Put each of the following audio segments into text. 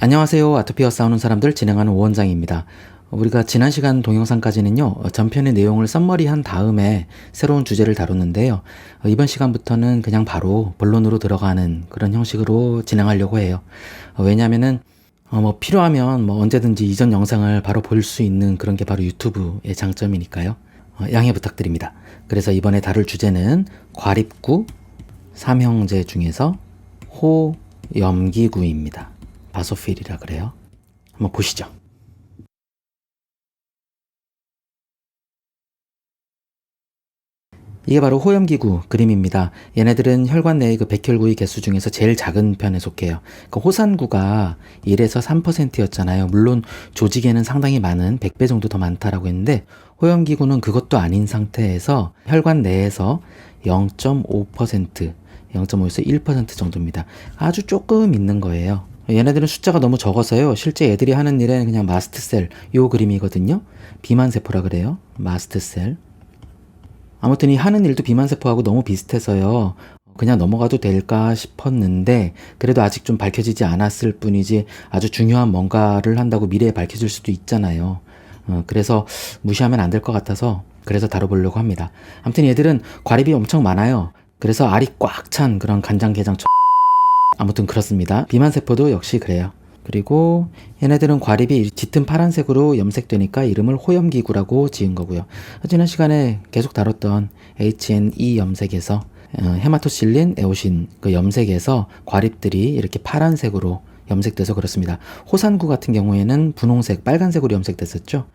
안녕하세요. 아토피와 싸우는 사람들 진행하는 오원장입니다. 우리가 지난 시간 동영상까지는요, 전편의 내용을 썸머리한 다음에 새로운 주제를 다뤘는데요. 이번 시간부터는 그냥 바로 본론으로 들어가는 그런 형식으로 진행하려고 해요. 왜냐면은, 필요하면 언제든지 이전 영상을 바로 볼 수 있는 그런 게 바로 유튜브의 장점이니까요. 양해 부탁드립니다. 그래서 이번에 다룰 주제는 과립구 삼형제 중에서 호염기구입니다. 바소필이라 그래요. 한번 보시죠. 이게 바로 호염기구 그림입니다. 얘네들은 혈관 내의 그 백혈구의 개수 중에서 제일 작은 편에 속해요. 그 호산구가 1에서 3%였잖아요. 물론 조직에는 상당히 많은 100배 정도 더 많다라고 했는데 호염기구는 그것도 아닌 상태에서 혈관 내에서 0.5%, 0.5에서 1% 정도입니다. 아주 조금 있는 거예요. 얘네들은 숫자가 너무 적어서요. 실제 애들이 하는 일은 그냥 마스트셀, 요 그림이거든요. 비만세포라 그래요. 마스트셀. 아무튼 이 하는 일도 비만세포하고 너무 비슷해서요. 그냥 넘어가도 될까 싶었는데 그래도 아직 좀 밝혀지지 않았을 뿐이지 아주 중요한 뭔가를 한다고 미래에 밝혀질 수도 있잖아요. 그래서 무시하면 안 될 것 같아서 그래서 다뤄보려고 합니다. 아무튼 얘들은 과립이 엄청 많아요. 그래서 알이 꽉 찬 그런 간장게장 아무튼 그렇습니다. 비만세포도 역시 그래요. 그리고 얘네들은 과립이 짙은 파란색으로 염색되니까 이름을 호염기구라고 지은 거고요. 지난 시간에 계속 다뤘던 H&E 염색에서 헤마토실린, 에오신 그 염색에서 과립들이 이렇게 파란색으로 염색돼서 그렇습니다. 호산구 같은 경우에는 분홍색, 빨간색으로 염색됐었죠.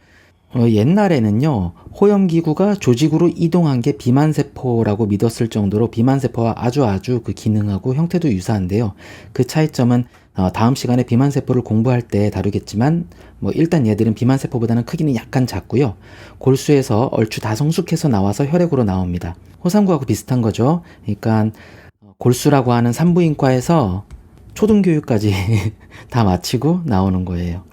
옛날에는요, 호염기구가 조직으로 이동한 게 비만세포라고 믿었을 정도로 비만세포와 아주 그 기능하고 형태도 유사한데요. 그 차이점은 다음 시간에 비만세포를 공부할 때 다루겠지만, 일단 얘들은 비만세포보다는 크기는 약간 작고요. 골수에서 얼추 다 성숙해서 나와서 혈액으로 나옵니다. 호산구하고 비슷한 거죠. 그러니까 골수라고 하는 산부인과에서 초등교육까지 다 마치고 나오는 거예요.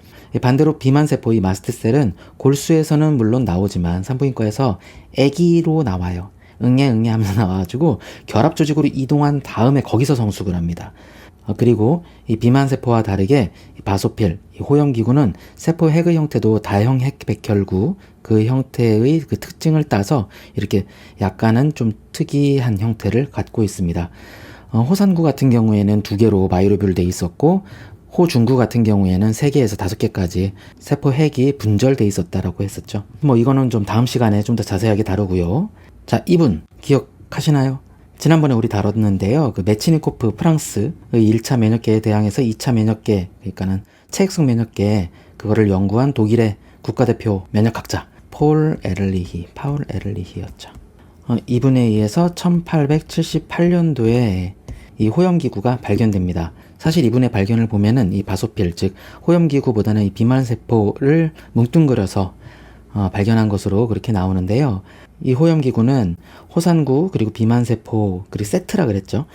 반대로 비만세포 이 마스트셀은 골수에서는 물론 나오지만 산부인과에서 아기로 나와요. 응애 하면서 나와가지고 결합조직으로 이동한 다음에 거기서 성숙을 합니다. 그리고 이 비만세포와 다르게 바소필, 이 호염기구는 세포 핵의 형태도 다형 핵 백혈구 그 형태의 그 특징을 따서 이렇게 약간은 좀 특이한 형태를 갖고 있습니다. 호산구 같은 경우에는 2개로 바이로뷸돼 있었고 호중구 같은 경우에는 3개에서 5개까지 세포 핵이 분절돼 있었다라고 했었죠. 이거는 좀 다음 시간에 좀 더 자세하게 다루고요. 자, 이분 기억하시나요? 지난번에 우리 다뤘는데요. 그 메치니코프 프랑스의 1차 면역계에 대항해서 2차 면역계, 그러니까는 체액성 면역계 그거를 연구한 독일의 국가대표 면역학자 파울 에를리히였죠. 이분에 의해서 1878년도에 이 호염기구가 발견됩니다. 사실 이분의 발견을 보면은 이 바소필, 즉 호염기구보다는 이 비만세포를 뭉뚱그려서 발견한 것으로 그렇게 나오는데요. 이 호염기구는 호산구 그리고 비만세포 그리고 세트라 그랬죠.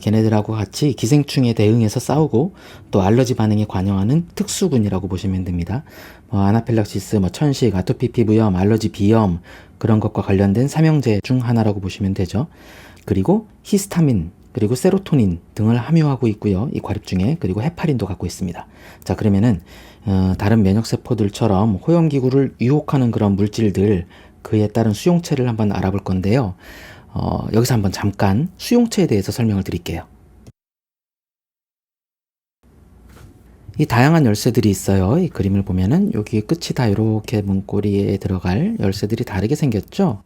걔네들하고 같이 기생충에 대응해서 싸우고 또 알러지 반응에 관여하는 특수군이라고 보시면 됩니다. 아나필락시스, 천식, 아토피 피부염, 알러지 비염 그런 것과 관련된 삼형제 중 하나라고 보시면 되죠. 그리고 히스타민 그리고 세로토닌 등을 함유하고 있고요. 이 과립 중에 그리고 헤파린도 갖고 있습니다. 자, 그러면은 다른 면역세포들처럼 호염기구를 유혹하는 그런 물질들 그에 따른 수용체를 한번 알아볼 건데요. 여기서 한번 잠깐 수용체에 대해서 설명을 드릴게요. 이 다양한 열쇠들이 있어요. 이 그림을 보면은 여기 끝이 다 이렇게 문고리에 들어갈 열쇠들이 다르게 생겼죠.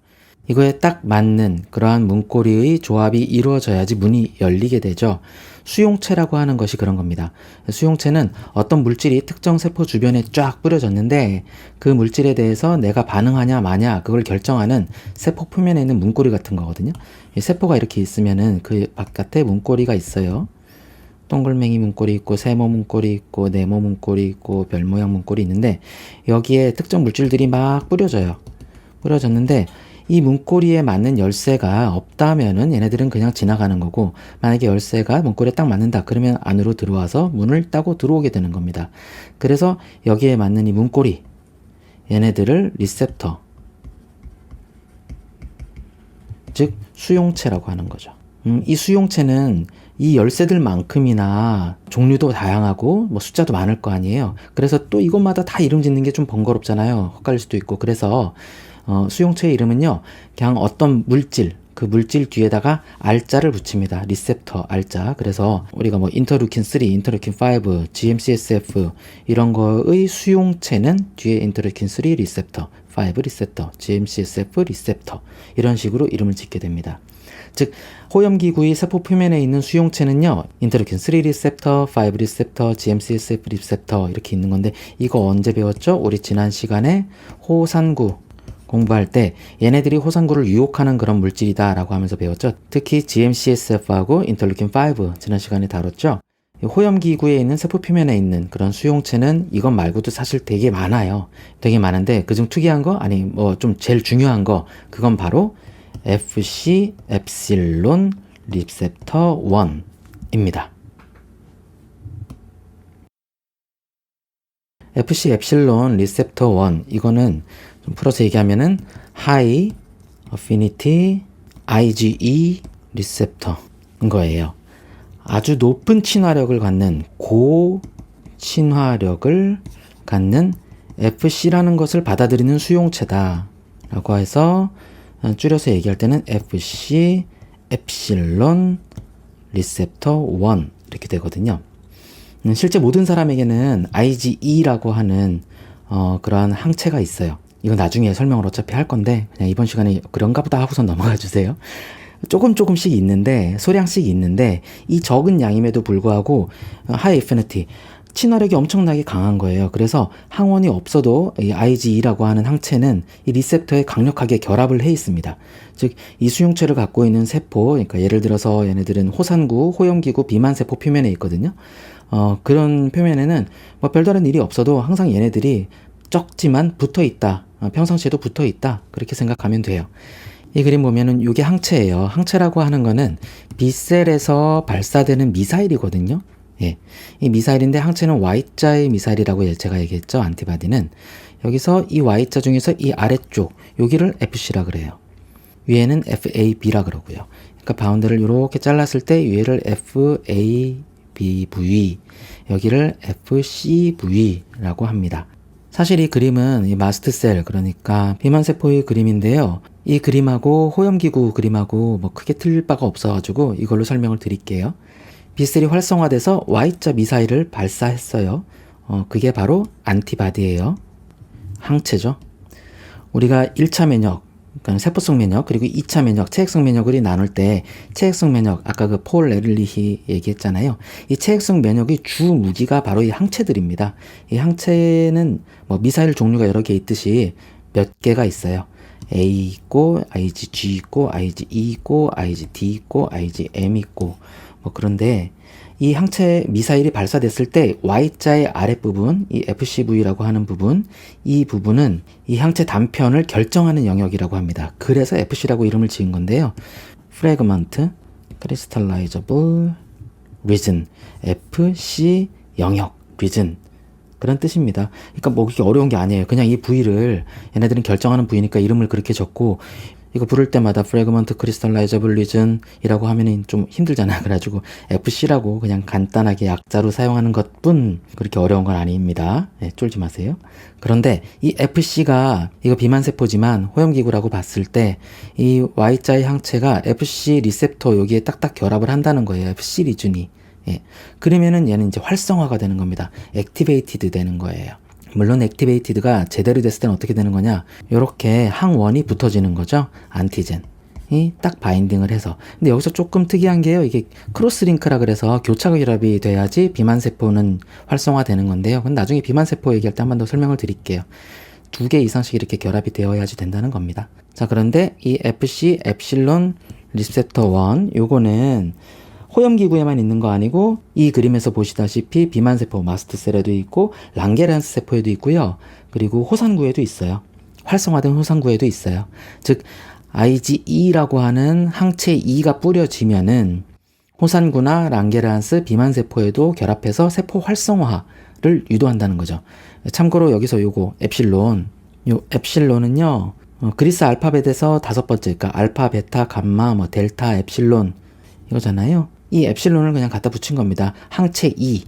이거에 딱 맞는 그러한 문고리의 조합이 이루어져야지 문이 열리게 되죠. 수용체라고 하는 것이 그런 겁니다. 수용체는 어떤 물질이 특정 세포 주변에 쫙 뿌려졌는데 그 물질에 대해서 내가 반응하냐 마냐 그걸 결정하는 세포 표면에 있는 문고리 같은 거거든요. 이 세포가 이렇게 있으면은 그 바깥에 문고리가 있어요. 동글맹이 문고리 있고 세모 문고리 있고 네모 문고리 있고 별 모양 문고리 있는데 여기에 특정 물질들이 막 뿌려졌는데 이 문고리에 맞는 열쇠가 없다면은 얘네들은 그냥 지나가는 거고 만약에 열쇠가 문고리에 딱 맞는다 그러면 안으로 들어와서 문을 따고 들어오게 되는 겁니다. 그래서 여기에 맞는 이 문고리 얘네들을 리셉터 즉 수용체라고 하는 거죠. 이 수용체는 이 열쇠들만큼이나 종류도 다양하고 뭐 숫자도 많을 거 아니에요. 그래서 또 이것마다 다 이름 짓는 게 좀 번거롭잖아요. 헷갈릴 수도 있고. 그래서 수용체의 이름은요, 그냥 어떤 물질, 그 물질 뒤에다가 알자를 붙입니다. 리셉터 알자. 그래서 우리가 뭐 인터루킨 3, 인터루킨 5, GM-CSF 이런 거의 수용체는 뒤에 인터루킨 3 리셉터, 5 리셉터, GM-CSF 리셉터 이런 식으로 이름을 짓게 됩니다. 즉 호염기구의 세포 표면에 있는 수용체는요, 인터루킨 3 리셉터, 5 리셉터, GM-CSF 리셉터 이렇게 있는 건데, 이거 언제 배웠죠? 우리 지난 시간에 호산구 공부할 때 얘네들이 호산구를 유혹하는 그런 물질이다 라고 하면서 배웠죠. 특히 GM-CSF하고 인터루킨 5 지난 시간에 다뤘죠. 호염기구에 있는 세포 표면에 있는 그런 수용체는 이것 말고도 사실 되게 많아요. 되게 많은데 그중 특이한 거, 아니 뭐 좀 제일 중요한 거, 그건 바로 FC 엡실론 리셉터 1입니다. FC 엡실론 리셉터 1, 이거는 좀 풀어서 얘기하면은 High Affinity IgE 리셉터인 거예요. 아주 높은 친화력을 갖는 고친화력을 갖는 FC라는 것을 받아들이는 수용체다 라고 해서 줄여서 얘기할 때는 FC 엡실론 리셉터 1 이렇게 되거든요. 실제 모든 사람에게는 IgE라고 하는 그러한 항체가 있어요. 이건 나중에 설명을 어차피 할 건데 그냥 이번 시간에 그런가 보다 하고선 넘어가 주세요. 조금씩 있는데, 소량씩 있는데, 이 적은 양임에도 불구하고 하이 애피니티, 친화력이 엄청나게 강한 거예요. 그래서 항원이 없어도 이 IgE라고 하는 항체는 이 리셉터에 강력하게 결합을 해 있습니다. 즉, 이 수용체를 갖고 있는 세포, 그러니까 예를 들어서 얘네들은 호산구, 호염기구, 비만세포 표면에 있거든요. 그런 표면에는 뭐 별다른 일이 없어도 항상 얘네들이 적지만 붙어 있다. 평상시에도 붙어 있다. 그렇게 생각하면 돼요. 이 그림 보면은 이게 항체예요. 항체라고 하는 거는 B셀에서 발사되는 미사일이거든요. 예. 이 미사일인데 항체는 Y자의 미사일이라고 제가 얘기했죠. 안티바디는. 여기서 이 Y자 중에서 이 아래쪽, 여기를 FC라 그래요. 위에는 FAB라 그러고요. 그러니까 바운드를 이렇게 잘랐을 때 위에를 FABV, 여기를 FCV라고 합니다. 사실 이 그림은 이 마스트셀, 그러니까 비만세포의 그림인데요. 이 그림하고 호염기구 그림하고 뭐 크게 틀릴 바가 없어가지고 이걸로 설명을 드릴게요. B셀이 활성화돼서 Y자 미사일을 발사했어요. 그게 바로 안티바디예요. 항체죠. 우리가 1차 면역, 그러니까 세포성 면역, 그리고 2차 면역, 체액성 면역을 나눌 때 체액성 면역, 아까 그 폴 에를리히 얘기했잖아요. 이 체액성 면역의 주 무기가 바로 이 항체들입니다. 이 항체는 뭐 미사일 종류가 여러 개 있듯이 몇 개가 있어요. A 있고, IgG 있고, IgE 있고, IgD 있고, IgM 있고, 뭐 그런데 이 항체 미사일이 발사됐을 때 Y자의 아랫부분, 이 FCV라고 하는 부분, 이 부분은 이 항체 단편을 결정하는 영역이라고 합니다. 그래서 FC라고 이름을 지은 건데요. Fragment Crystallizable Region, FC 영역, region, 그런 뜻입니다. 그러니까 뭐 그렇게 어려운 게 아니에요. 그냥 이 부위를, 얘네들은 결정하는 부위니까 이름을 그렇게 적고, 이거 부를 때마다 Fragment Crystallizable Region 이라고 하면은 좀 힘들잖아요. 그래가지고 FC라고 그냥 간단하게 약자로 사용하는 것 뿐 그렇게 어려운 건 아닙니다. 네, 쫄지 마세요. 그런데 이 FC가 이거 비만세포지만 호염기구라고 봤을 때 이 Y자의 항체가 FC 리셉터 여기에 딱딱 결합을 한다는 거예요. FC 리준이. 예. 그러면은 얘는 이제 활성화가 되는 겁니다. 액티베이티드 되는 거예요. 물론 액티베이티드가 제대로 됐을 때는 어떻게 되는 거냐, 요렇게 항원이 붙어지는 거죠. 안티젠이 딱 바인딩을 해서. 근데 여기서 조금 특이한 게요, 이게 크로스링크라 그래서 교차 결합이 돼야지 비만세포는 활성화되는 건데요. 근데 나중에 비만세포 얘기할 때 한 번 더 설명을 드릴게요. 2개 이상씩 이렇게 결합이 되어야지 된다는 겁니다. 자, 그런데 이 FC 엡실론 리셉터 1, 요거는 호염기구에만 있는 거 아니고 이 그림에서 보시다시피 비만세포 마스트셀에도 있고 랑게란스 세포에도 있고요. 그리고 호산구에도 있어요. 활성화된 호산구에도 있어요. 즉 IgE라고 하는 항체 E가 뿌려지면은 호산구나 랑게란스 비만세포에도 결합해서 세포 활성화를 유도한다는 거죠. 참고로 여기서 요거 엡실론, 요 엡실론은요, 그리스 알파벳에서 5번째, 그러니까 알파, 베타, 감마, 뭐 델타, 엡실론 이거잖아요. 이 엡실론을 그냥 갖다 붙인 겁니다. 항체 E,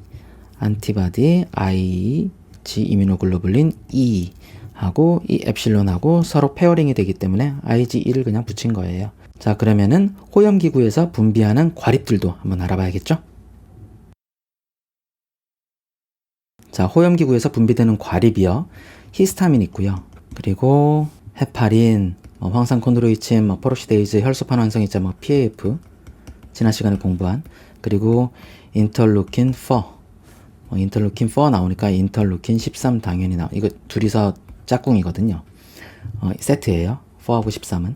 안티바디 IG 이뮤노글로불린 E 하고 이 엡실론하고 서로 페어링이 되기 때문에 IgE를 그냥 붙인 거예요. 자, 그러면은 호염기구에서 분비하는 과립들도 한번 알아봐야겠죠? 자, 호염기구에서 분비되는 과립이요. 히스타민 있고요. 그리고 헤파린, 황산콘드로이친, 포르시데이즈, 혈소판 완성이자 PAF 지난 시간에 공부한, 그리고 인터루킨 4, 인터루킨 4 나오니까 인터루킨 13 당연히 이거 둘이서 짝꿍이거든요. 세트예요. 4하고 13은.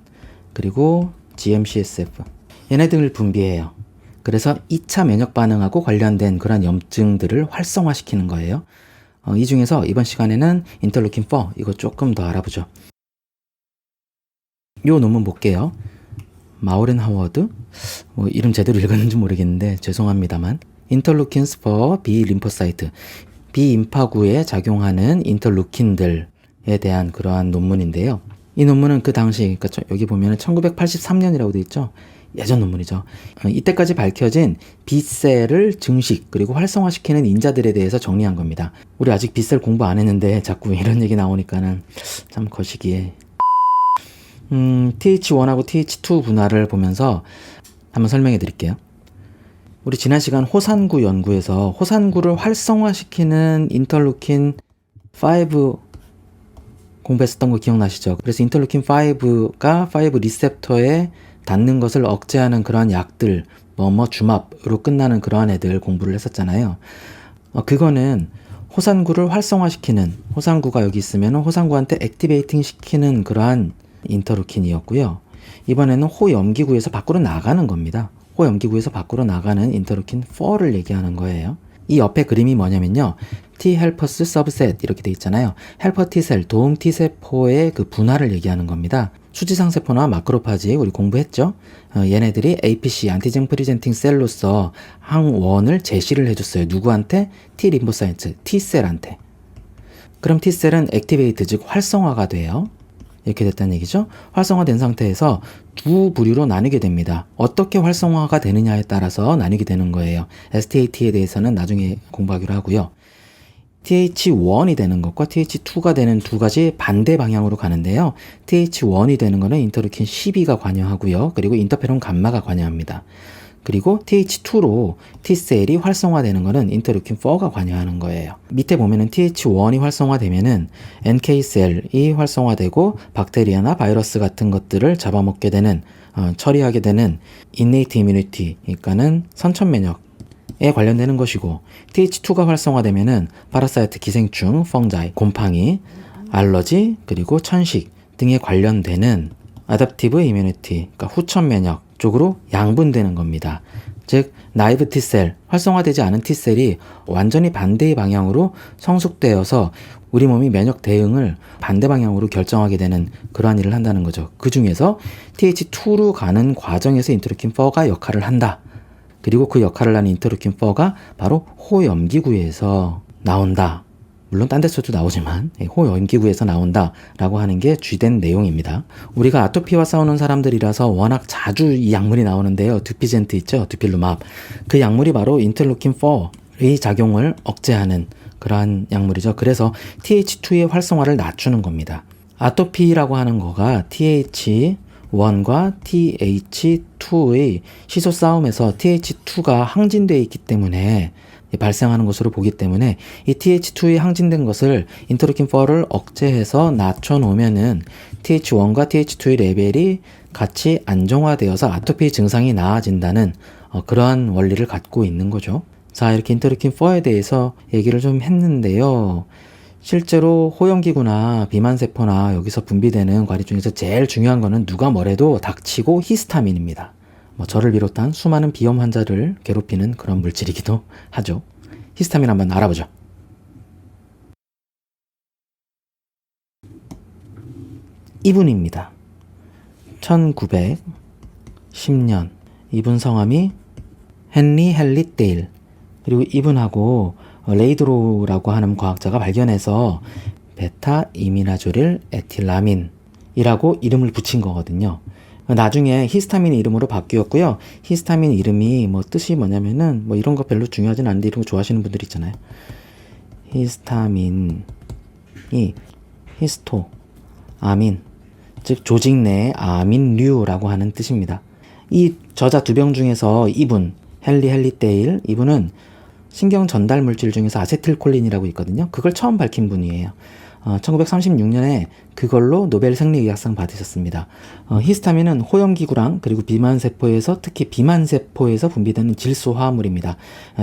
그리고 GM-CSF. 얘네들을 분비해요. 그래서 2차 면역 반응하고 관련된 그런 염증들을 활성화시키는 거예요. 이 중에서 이번 시간에는 인터루킨 4 이거 조금 더 알아보죠. 요 논문 볼게요. 마우렌 하워드, 이름 제대로 읽었는지 모르겠는데 죄송합니다만, 인터루킨스 for B 림포사이트, B 임파구에 작용하는 인터루킨들에 대한 그러한 논문인데요. 이 논문은 그 당시, 그러니까 여기 보면 1983년이라고 되어 있죠. 예전 논문이죠. 이때까지 밝혀진 B셀을 증식 그리고 활성화시키는 인자들에 대해서 정리한 겁니다. 우리 아직 B셀 공부 안 했는데 자꾸 이런 얘기 나오니까는 참 거시기에. TH1하고 TH2 분할을 보면서 한번 설명해 드릴게요. 우리 지난 시간 호산구 연구에서 호산구를 활성화시키는 인터루킨 5 공부했었던 거 기억나시죠? 그래서 인터루킨 5가 5 리셉터에 닿는 것을 억제하는 그러한 약들, 주맙으로 끝나는 그러한 애들 공부를 했었잖아요. 그거는 호산구를 활성화시키는, 호산구가 여기 있으면 호산구한테 액티베이팅 시키는 그러한 인터루킨이었고요. 이번에는 호염기구에서 밖으로 나가는 겁니다. 호염기구에서 밖으로 나가는 인터루킨 4를 얘기하는 거예요. 이 옆에 그림이 뭐냐면요. T 헬퍼스 서브셋 이렇게 돼 있잖아요. 헬퍼 T셀, 도움 T세포의 그 분할을 얘기하는 겁니다. 수지상세포나 마크로파지 우리 공부했죠? 얘네들이 APC, 안티젠 프리젠팅 셀로서 항원을 제시를 해줬어요. 누구한테? T 림포사이트, T셀한테. 그럼 T셀은 액티베이트, 즉 활성화가 돼요. 이렇게 됐다는 얘기죠. 활성화된 상태에서 두 부류로 나뉘게 됩니다. 어떻게 활성화가 되느냐에 따라서 나뉘게 되는 거예요. STAT에 대해서는 나중에 공부하기로 하고요. TH1이 되는 것과 TH2가 되는 두 가지 반대 방향으로 가는데요. TH1이 되는 거는 인터루킨 12가 관여하고요. 그리고 인터페론 감마가 관여합니다. 그리고 TH2로 T셀이 활성화되는 거는 인터루킨 4가 관여하는 거예요. 밑에 보면은 TH1이 활성화되면은 NK셀이 활성화되고 박테리아나 바이러스 같은 것들을 잡아먹게 되는, 처리하게 되는 innate immunity, 그러니까는 선천면역에 관련되는 것이고, TH2가 활성화되면은 파라사이트, 기생충, 펑자이, 곰팡이, 알러지, 그리고 천식 등에 관련되는 아답티브 이뮤니티, 그러니까 후천면역 쪽으로 양분되는 겁니다. 즉 나이브 T셀, 활성화되지 않은 T셀이 완전히 반대의 방향으로 성숙되어서 우리 몸이 면역 대응을 반대 방향으로 결정하게 되는 그러한 일을 한다는 거죠. 그 중에서 TH2로 가는 과정에서 인터루킨 4가 역할을 한다. 그리고 그 역할을 하는 인터루킨 4가 바로 호염기구에서 나온다. 물론 딴 데서도 나오지만 호염기구에서 나온다라고 하는 게 주된 내용입니다. 우리가 아토피와 싸우는 사람들이라서 워낙 자주 이 약물이 나오는데요. 두피젠트 있죠? 두필루맙. 그 약물이 바로 인터루킨 4의 작용을 억제하는 그러한 약물이죠. 그래서 TH2의 활성화를 낮추는 겁니다. 아토피라고 하는 거가 TH1과 TH2의 시소 싸움에서 TH2가 항진되어 있기 때문에 발생하는 것으로 보기 때문에 이 TH2에 항진된 것을 인터루킨 4를 억제해서 낮춰놓으면은 TH1과 TH2의 레벨이 같이 안정화되어서 아토피 증상이 나아진다는 그러한 원리를 갖고 있는 거죠. 자, 이렇게 인터루킨 4에 대해서 얘기를 좀 했는데요. 실제로 호염기구나 비만세포나 여기서 분비되는 과립 중에서 제일 중요한 거는 누가 뭐래도 닥치고 히스타민입니다. 저를 비롯한 수많은 비염 환자를 괴롭히는 그런 물질이기도 하죠. 히스타민 한번 알아보죠. 이분입니다. 1910년. 이분 성함이 헨리 헬릿데일. 그리고 이분하고 레이드로우라고 하는 과학자가 발견해서 베타 이미나조릴 에틸라민이라고 이름을 붙인 거거든요. 나중에 히스타민 이름으로 바뀌었고요. 히스타민 이름이 뭐 뜻이 뭐냐면은 뭐 이런 거 별로 중요하진 않은데 이런 거 좋아하시는 분들 있잖아요. 히스타민이 히스토, 아민, 즉 조직 내 아민류라고 하는 뜻입니다. 이 저자 두 병 중에서 이분, 헨리 데일, 이분은 신경 전달 물질 중에서 아세틸콜린이라고 있거든요. 그걸 처음 밝힌 분이에요. 1936년에 그걸로 노벨 생리의학상 받으셨습니다. 히스타민은 호염기구랑 그리고 비만세포에서 특히 비만세포에서 분비되는 질소 화합물입니다.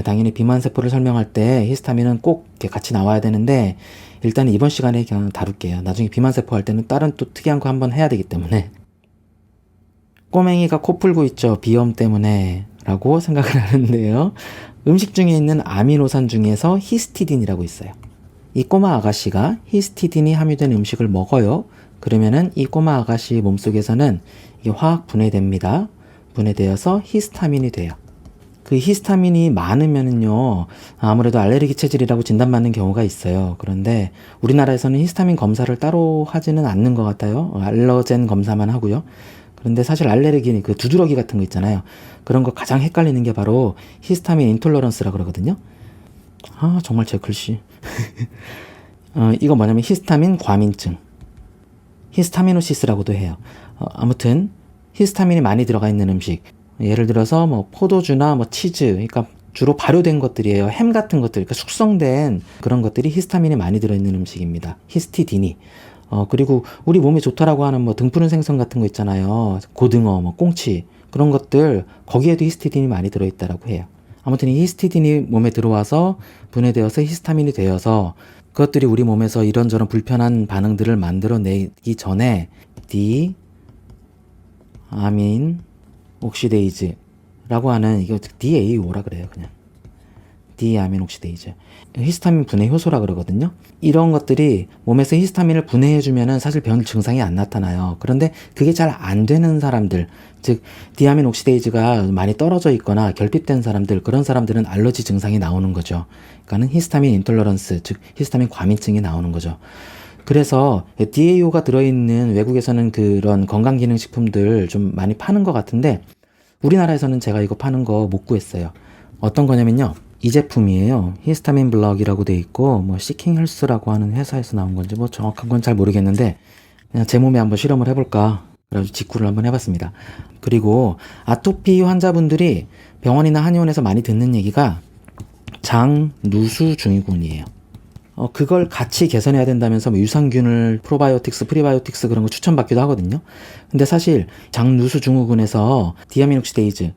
당연히 비만세포를 설명할 때 히스타민은 꼭 이렇게 같이 나와야 되는데 일단 이번 시간에 그냥 다룰게요. 나중에 비만세포 할 때는 다른 또 특이한 거 한번 해야 되기 때문에. 꼬맹이가 코 풀고 있죠. 비염 때문에 라고 생각을 하는데요. 음식 중에 있는 아미노산 중에서 히스티딘이라고 있어요. 이 꼬마 아가씨가 히스티딘이 함유된 음식을 먹어요. 그러면은 이 꼬마 아가씨 몸속에서는 이게 화학 분해됩니다. 분해되어서 히스타민이 돼요. 그 히스타민이 많으면은요, 아무래도 알레르기 체질이라고 진단받는 경우가 있어요. 그런데 우리나라에서는 히스타민 검사를 따로 하지는 않는 것 같아요. 알러젠 검사만 하고요. 그런데 사실 알레르기, 그 두드러기 같은 거 있잖아요. 그런 거 가장 헷갈리는 게 바로 히스타민 인톨러런스라 그러거든요. 정말 제 글씨. 이거 뭐냐면 히스타민 과민증. 히스타미노시스라고도 해요. 아무튼 히스타민이 많이 들어가 있는 음식. 예를 들어서 뭐 포도주나 뭐 치즈, 그러니까 주로 발효된 것들이에요. 햄 같은 것들, 그러니까 숙성된 그런 것들이 히스타민이 많이 들어있는 음식입니다. 히스티딘이. 그리고 우리 몸에 좋다라고 하는 뭐 등푸른 생선 같은 거 있잖아요. 고등어, 뭐 꽁치 그런 것들 거기에도 히스티딘이 많이 들어있다라고 해요. 아무튼 이 히스티딘이 몸에 들어와서 분해되어서 히스타민이 되어서 그것들이 우리 몸에서 이런저런 불편한 반응들을 만들어내기 전에 디아민 옥시데이즈라고 하는 이거 DAO라 그래요. 그냥 디아민 옥시데이즈 히스타민 분해 효소라 그러거든요. 이런 것들이 몸에서 히스타민을 분해해주면은 사실 변 증상이 안 나타나요. 그런데 그게 잘 안 되는 사람들, 즉 디아민 옥시데이즈가 많이 떨어져 있거나 결핍된 사람들, 그런 사람들은 알러지 증상이 나오는 거죠. 그러니까는 히스타민 인톨러런스, 즉 히스타민 과민증이 나오는 거죠. 그래서 DAO가 들어있는 외국에서는 그런 건강기능식품들 좀 많이 파는 것 같은데 우리나라에서는 제가 이거 파는 거 못 구했어요. 어떤 거냐면요. 이 제품이에요. 히스타민 블럭이라고 돼 있고 뭐 시킹 헬스라고 하는 회사에서 나온 건지 뭐 정확한 건 잘 모르겠는데 그냥 제 몸에 한번 실험을 해볼까 그래가지고 직구를 한번 해봤습니다. 그리고 아토피 환자분들이 병원이나 한의원에서 많이 듣는 얘기가 장누수 증후군이에요. 그걸 같이 개선해야 된다면서 뭐 유산균을 프로바이오틱스, 프리바이오틱스 그런 거 추천받기도 하거든요. 근데 사실 장누수 증후군에서 디아민옥시데이즈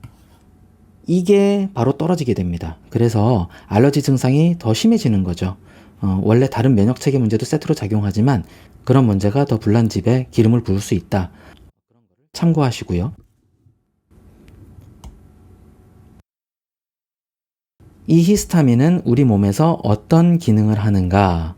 이게 바로 떨어지게 됩니다. 그래서 알러지 증상이 더 심해지는 거죠. 원래 다른 면역체계 문제도 세트로 작용하지만 그런 문제가 더 불난집에 기름을 부을 수 있다. 참고하시고요. 이 히스타민은 우리 몸에서 어떤 기능을 하는가?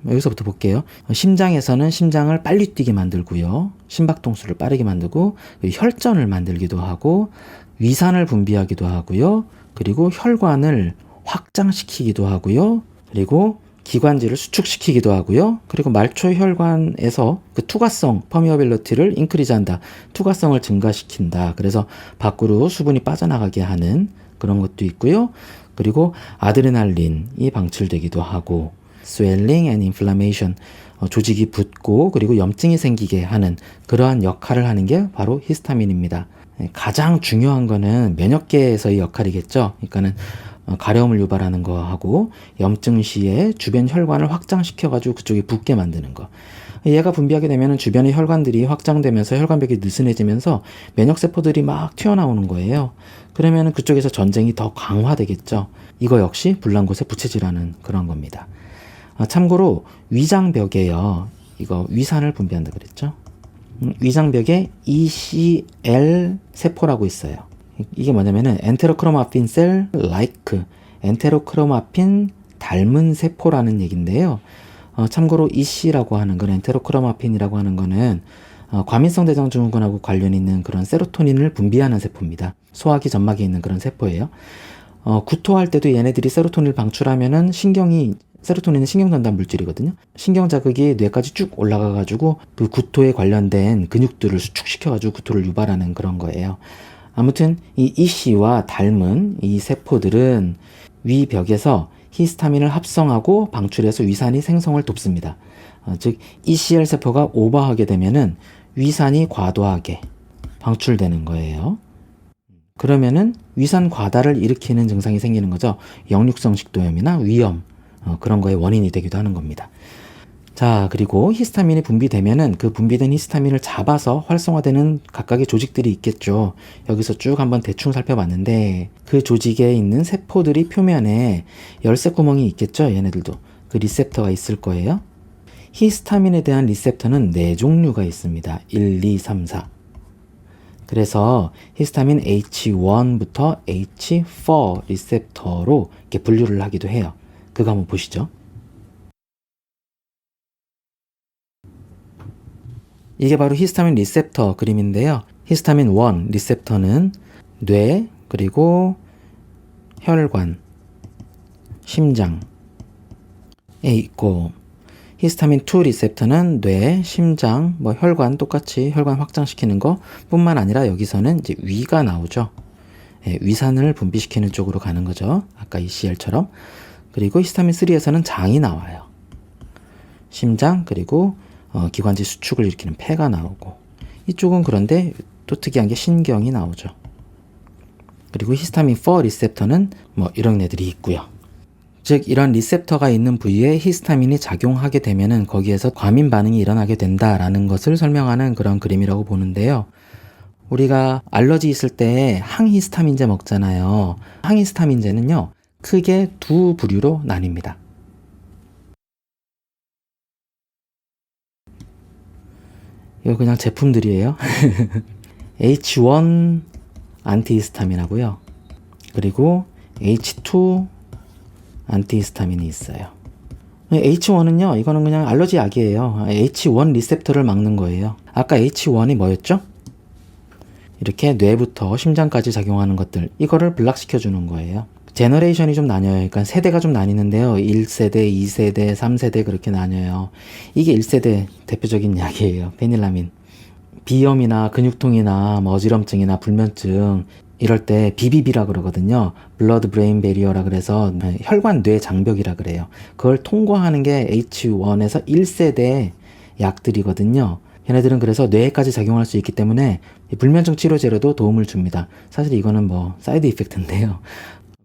여기서부터 볼게요. 심장에서는 심장을 빨리 뛰게 만들고요. 심박동수를 빠르게 만들고 혈전을 만들기도 하고 위산을 분비하기도 하고요. 그리고 혈관을 확장시키기도 하고요. 그리고 기관지를 수축시키기도 하고요. 그리고 말초 혈관에서 그 투과성, 퍼미어빌리티를 인크리즈한다. 투과성을 증가시킨다. 그래서 밖으로 수분이 빠져나가게 하는 그런 것도 있고요. 그리고 아드레날린이 방출되기도 하고 swelling and inflammation, 조직이 붓고 그리고 염증이 생기게 하는 그러한 역할을 하는 게 바로 히스타민입니다. 가장 중요한 거는 면역계에서의 역할이겠죠. 그러니까는 가려움을 유발하는 거하고 염증 시에 주변 혈관을 확장시켜가지고 그쪽이 붓게 만드는 거. 얘가 분비하게 되면 주변의 혈관들이 확장되면서 혈관벽이 느슨해지면서 면역세포들이 막 튀어나오는 거예요. 그러면 그쪽에서 전쟁이 더 강화되겠죠. 이거 역시 불난 곳에 부채질하는 그런 겁니다. 참고로 위장벽에요. 이거 위산을 분비한다 그랬죠. 위장벽에 ECL 세포라고 있어요. 이게 뭐냐면은 엔테로크로마핀 셀 라이크, 엔테로크로마핀 닮은 세포라는 얘기인데요. 참고로 EC라고 하는 건 엔테로크로마핀이라고 하는 거는 과민성 대장 증후군하고 관련 있는 그런 세로토닌을 분비하는 세포입니다. 소화기 점막에 있는 그런 세포예요. 구토할 때도 얘네들이 세로토닌을 방출하면은 신경이 세로토닌은 신경전달 물질이거든요. 신경 자극이 뇌까지 쭉 올라가가지고 그 구토에 관련된 근육들을 수축시켜가지고 구토를 유발하는 그런 거예요. 아무튼 이 EC와 닮은 이 세포들은 위벽에서 히스타민을 합성하고 방출해서 위산이 생성을 돕습니다. 즉 ECL 세포가 오버하게 되면은 위산이 과도하게 방출되는 거예요. 그러면은 위산 과다를 일으키는 증상이 생기는 거죠. 역류성 식도염이나 위염, 그런 거의 원인이 되기도 하는 겁니다. 자, 그리고 히스타민이 분비되면은 그 분비된 히스타민을 잡아서 활성화되는 각각의 조직들이 있겠죠. 여기서 쭉 한번 대충 살펴봤는데 그 조직에 있는 세포들이 표면에 열쇠 구멍이 있겠죠. 얘네들도 그 리셉터가 있을 거예요. 히스타민에 대한 리셉터는 4종류가 있습니다. 1, 2, 3, 4. 그래서 히스타민 H1부터 H4 리셉터로 이렇게 분류를 하기도 해요. 그거 한번 보시죠. 이게 바로 히스타민 리셉터 그림인데요. 히스타민 1 리셉터는 뇌, 그리고 혈관, 심장에 있고, 히스타민 2 리셉터는 뇌, 심장, 혈관 똑같이 혈관 확장시키는 거 뿐만 아니라 여기서는 이제 위가 나오죠. 위산을 분비시키는 쪽으로 가는 거죠. 아까 ECL처럼. 그리고 히스타민 3에서는 장이 나와요. 심장, 그리고 기관지 수축을 일으키는 폐가 나오고, 이쪽은 그런데 또 특이한 게 신경이 나오죠. 그리고 히스타민 4 리셉터는 이런 애들이 있고요. 즉 이런 리셉터가 있는 부위에 히스타민이 작용하게 되면은 거기에서 과민 반응이 일어나게 된다라는 것을 설명하는 그런 그림이라고 보는데요. 우리가 알러지 있을 때 항히스타민제 먹잖아요. 항히스타민제는요, 크게 두 부류로 나뉩니다. 이거 그냥 제품들이에요. H1 안티히스타민하고요. 그리고 H2 안티히스타민이 있어요. H1은요, 이거는 그냥 알러지 약이에요. H1 리셉터를 막는 거예요. 아까 H1이 뭐였죠? 이렇게 뇌부터 심장까지 작용하는 것들, 이거를 블락시켜주는 거예요. 제너레이션이 좀 나뉘어요. 그러니까 세대가 좀 나뉘는데요. 1세대, 2세대, 3세대 그렇게 나뉘어요. 이게 1세대 대표적인 약이에요. 페닐라민. 비염이나 근육통이나 어지럼증이나 불면증 이럴 때 BBB라 그러거든요. 블러드 브레인 베리어라 그래서 혈관 뇌 장벽이라 그래요. 그걸 통과하는 게 H1에서 1세대 약들이거든요. 얘네들은 그래서 뇌에까지 작용할 수 있기 때문에 불면증 치료제로도 도움을 줍니다. 사실 이거는 사이드 이펙트인데요.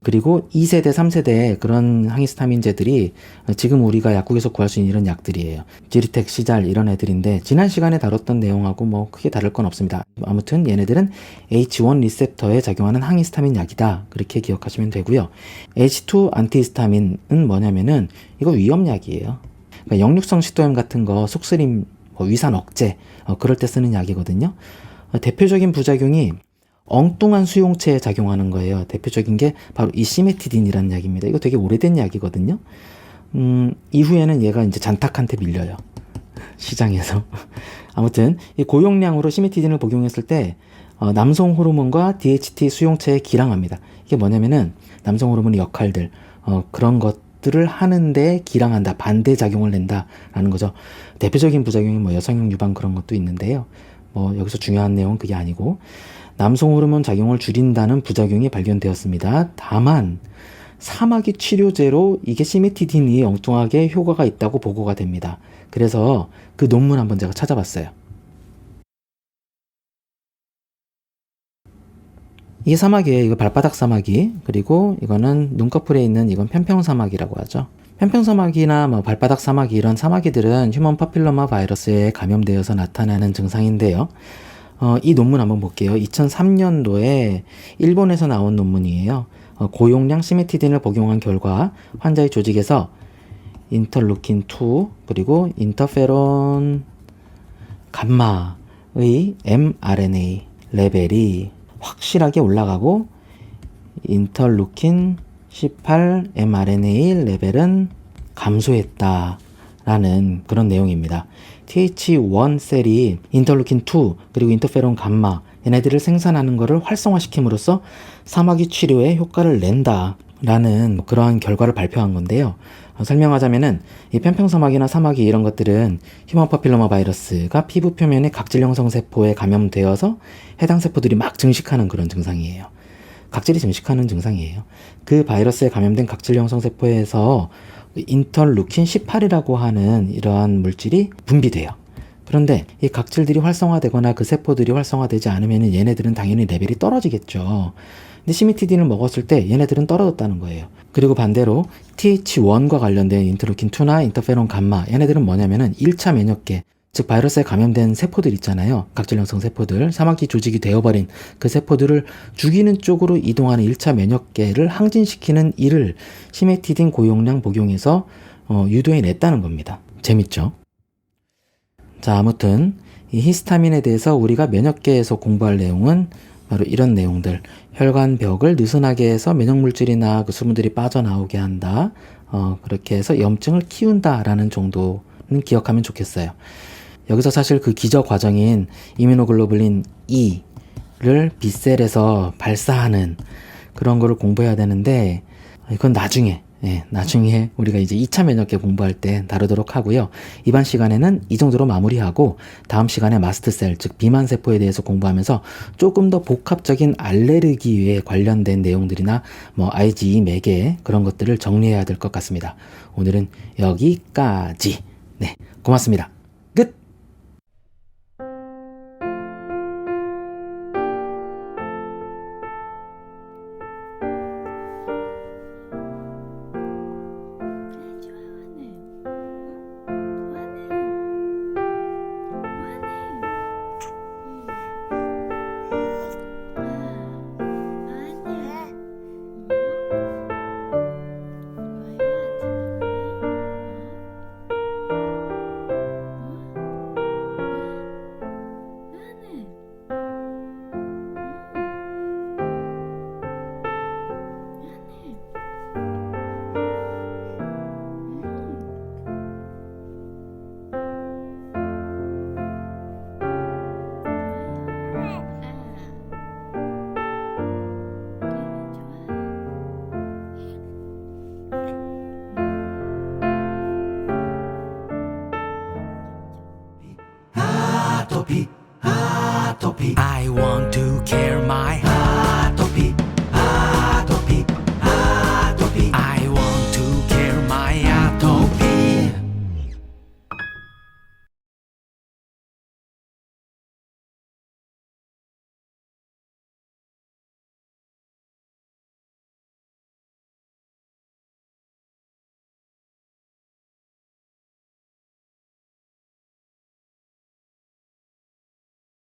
그리고 2세대, 3세대 그런 항히스타민제들이 지금 우리가 약국에서 구할 수 있는 이런 약들이에요. 지리텍, 시잘 이런 애들인데 지난 시간에 다뤘던 내용하고 크게 다를 건 없습니다. 아무튼 얘네들은 H1 리셉터에 작용하는 항히스타민 약이다. 그렇게 기억하시면 되고요. H2 안티히스타민은 뭐냐면은 이거 위험약이에요. 그러니까 역류성 식도염 같은 거, 속쓰림, 위산 억제 그럴 때 쓰는 약이거든요. 대표적인 부작용이 엉뚱한 수용체에 작용하는 거예요. 대표적인 게 바로 이 시메티딘이라는 약입니다. 이거 되게 오래된 약이거든요. 이후에는 얘가 이제 잔탁한테 밀려요. 시장에서. 아무튼 이 고용량으로 시메티딘을 복용했을 때 남성 호르몬과 DHT 수용체에 기량합니다. 이게 뭐냐면은 남성 호르몬의 역할들 그런 것들을 하는데 기량한다, 반대 작용을 낸다라는 거죠. 대표적인 부작용이 여성형 유방 그런 것도 있는데요. 여기서 중요한 내용은 그게 아니고, 남성 호르몬 작용을 줄인다는 부작용이 발견되었습니다. 다만 사마귀 치료제로 이게 시메티딘이 엉뚱하게 효과가 있다고 보고가 됩니다. 그래서 그 논문 한번 제가 찾아봤어요. 이게 사마귀예요. 이거 발바닥 사마귀. 그리고 이거는 눈꺼풀에 있는 이건 편평사마귀라고 하죠. 편평사마귀나 발바닥 사마귀 이런 사마귀들은 휴먼 파필로마 바이러스에 감염되어서 나타나는 증상인데요. 이 논문 한번 볼게요. 2003년도에 일본에서 나온 논문이에요. 고용량 시메티딘을 복용한 결과 환자의 조직에서 인터루킨2 그리고 인터페론 감마의 mRNA 레벨이 확실하게 올라가고 인터루킨 18 mRNA 레벨은 감소했다라는 그런 내용입니다. TH1 셀이 인터루킨2 그리고 인터페론 감마 얘네들을 생산하는 것을 활성화시킴으로써 사마귀 치료에 효과를 낸다라는 그러한 결과를 발표한 건데요. 설명하자면은 이 편평사막이나 사마귀 이런 것들은 휴먼 파필로마 바이러스가 피부 표면에 각질 형성 세포에 감염되어서 해당 세포들이 막 증식하는 그런 증상이에요. 각질이 증식하는 증상이에요. 그 바이러스에 감염된 각질 형성 세포에서 인터루킨 18이라고 하는 이러한 물질이 분비돼요. 그런데 이 각질들이 활성화되거나 그 세포들이 활성화되지 않으면 얘네들은 당연히 레벨이 떨어지겠죠. 근데 시미티딘을 먹었을 때 얘네들은 떨어졌다는 거예요. 그리고 반대로 TH1과 관련된 인터루킨2나 인터페론 감마, 얘네들은 뭐냐면은 1차 면역계, 즉 바이러스에 감염된 세포들 있잖아요. 각질 형성 세포들, 사막지 조직이 되어버린 그 세포들을 죽이는 쪽으로 이동하는 1차 면역계를 항진시키는 일을 시미티딘 고용량 복용해서 유도해냈다는 겁니다. 재밌죠? 자, 아무튼 이 히스타민에 대해서 우리가 면역계에서 공부할 내용은 바로 이런 내용들. 혈관벽을 느슨하게 해서 면역물질이나 그 수분들이 빠져나오게 한다. 그렇게 해서 염증을 키운다라는 정도는 기억하면 좋겠어요. 여기서 사실 그 기저 과정인 이뮤노글로불린 E를 B셀에서 발사하는 그런 거를 공부해야 되는데, 이건 나중에 우리가 이제 2차 면역계 공부할 때 다루도록 하고요. 이번 시간에는 이 정도로 마무리하고 다음 시간에 마스트셀, 즉 비만세포에 대해서 공부하면서 조금 더 복합적인 알레르기에 관련된 내용들이나 IgE 매개 그런 것들을 정리해야 될 것 같습니다. 오늘은 여기까지. 네, 고맙습니다. 끝! 아토피